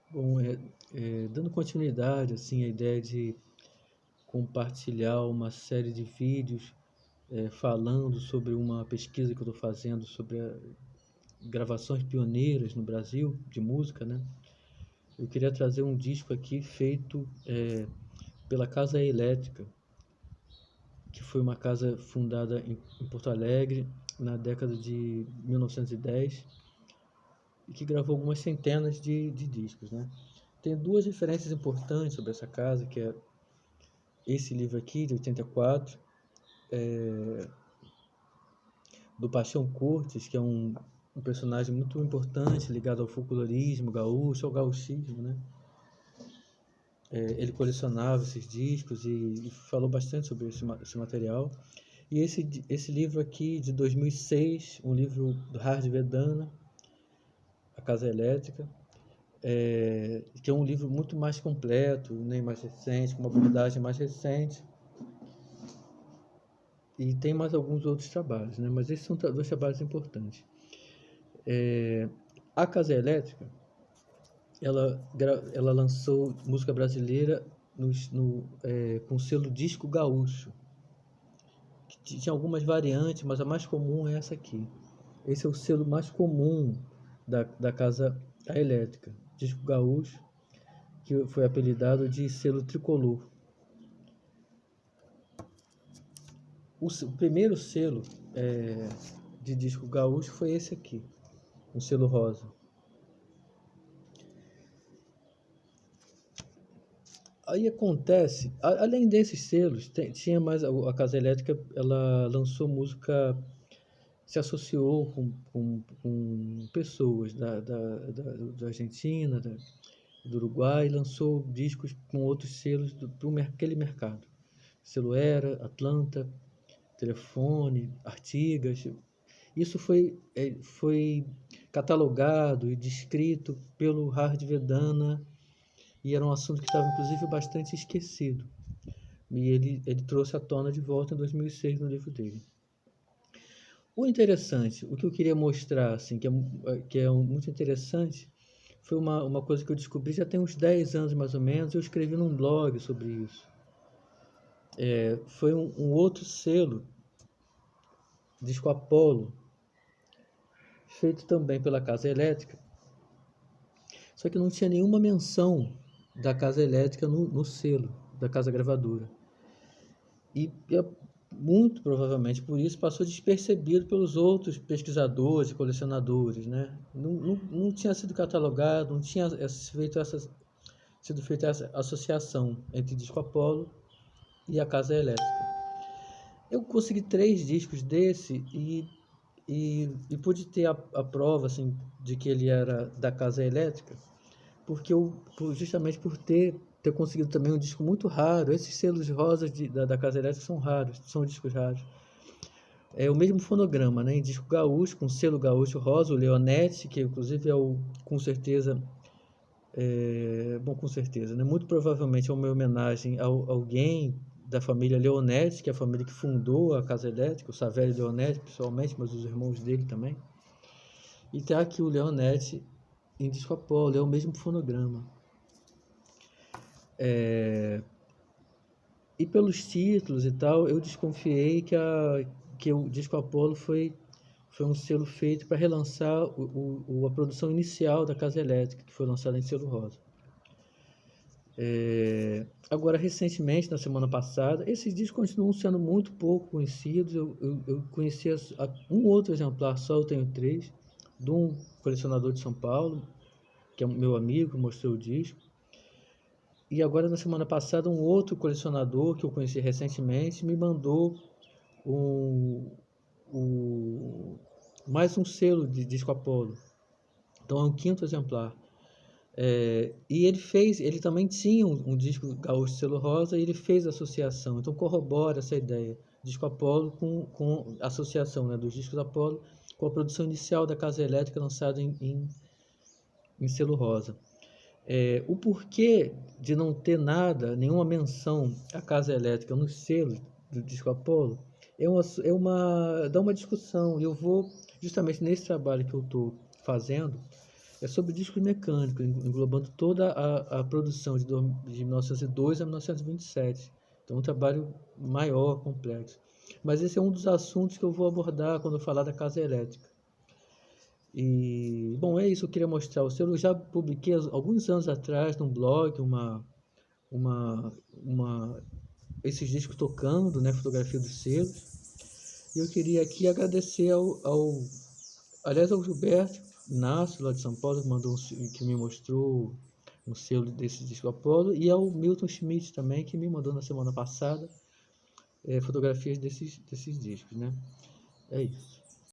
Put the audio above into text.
Bom, dando continuidade assim à ideia de compartilhar uma série de vídeos falando sobre uma pesquisa que eu estou fazendo sobre gravações pioneiras no Brasil de música, né? Eu queria trazer um disco aqui feito pela Casa Elétrica, que foi uma casa fundada em Porto Alegre na década de 1910 e que gravou algumas centenas de discos, né? Tem duas referências importantes sobre essa casa, que é esse livro aqui, de 84, do Paixão Cortes, que é um personagem muito importante ligado ao folclorismo gaúcho, ao gauchismo, né? Ele colecionava esses discos e falou bastante sobre esse material. E esse livro aqui, de 2006, um livro do Hard Vedana, A Casa Elétrica, que é um livro muito mais completo, né, mais recente, com uma abordagem mais recente. E tem mais alguns outros trabalhos, né? Mas esses são dois trabalhos importantes. A Casa Elétrica, ela lançou música brasileira com o selo Disco Gaúcho, que tinha algumas variantes, mas a mais comum é essa aqui. Esse é o selo mais comum da Casa Elétrica, Disco Gaúcho, que foi apelidado de selo tricolor. O primeiro selo de disco gaúcho foi esse aqui, um selo rosa. Aí acontece, além desses selos, tinha mais a Casa Elétrica, ela lançou música, se associou com pessoas da Argentina, do Uruguai, lançou discos com outros selos para aquele mercado. Selo Era, Atlanta, Telefone, Artigas. Isso foi catalogado e descrito pelo Hard Vedana e era um assunto que estava, inclusive, bastante esquecido. E ele trouxe à tona de volta em 2006 no livro dele. O interessante, o que eu queria mostrar, assim, que é muito interessante, foi uma coisa que eu descobri já tem uns 10 anos mais ou menos, eu escrevi num blog sobre isso. Foi um outro selo, disco Apollo, feito também pela Casa Elétrica, só que não tinha nenhuma menção da Casa Elétrica no selo da Casa Gravadora. E muito provavelmente por isso passou despercebido pelos outros pesquisadores e colecionadores, né? Não tinha sido catalogado, não tinha sido feita essa associação entre Disco Apollo e a Casa Elétrica. Eu consegui 3 discos desse e pude ter a prova assim, de que ele era da Casa Elétrica, porque justamente por ter conseguido também um disco muito raro. Esses selos rosas da Casa Elétrica são raros, são discos raros. É o mesmo fonograma, né, em disco gaúcho, com selo gaúcho rosa, o Leonete, que inclusive com certeza, com certeza, né, muito provavelmente é uma homenagem a alguém da família Leonete, que é a família que fundou a Casa Elétrica, o Savério Leonete, pessoalmente, mas os irmãos dele também. E tem aqui o Leonete em disco Apollo, é o mesmo fonograma. E pelos títulos e tal, eu desconfiei que o disco Apollo foi um selo feito para relançar a produção inicial da Casa Elétrica, que foi lançada em selo rosa. Agora, recentemente, na semana passada, esses discos continuam sendo muito pouco conhecidos. Eu conheci um outro exemplar, só eu tenho 3, de um colecionador de São Paulo, que é meu amigo, mostrou o disco. E agora, na semana passada, um outro colecionador que eu conheci recentemente me mandou mais um selo de disco Apollo. Então é um 5º exemplar. E ele também tinha um disco gaúcho selo rosa e ele fez associação. Então corrobora essa ideia. Disco Apollo com associação, né, dos discos Apollo com a produção inicial da Casa Elétrica lançada em selo rosa. O porquê de não ter nada, nenhuma menção à Casa Elétrica nos selos do disco Apollo, dá uma discussão. E eu vou, justamente nesse trabalho que eu estou fazendo, É sobre discos mecânicos, englobando toda a produção de 1902 a 1927. Então, um trabalho maior, complexo. Mas esse é um dos assuntos que eu vou abordar quando eu falar da casa elétrica. E, bom, é isso que eu queria mostrar. O selo eu já publiquei alguns anos atrás num blog uma, esses discos tocando, né, fotografia dos selos. E eu queria aqui agradecer aliás, ao Gilberto Inácio, lá de São Paulo, que, que me mostrou um selo desse disco Apollo, e ao Milton Schmidt também, que me mandou na semana passada fotografias desses discos, né? É isso.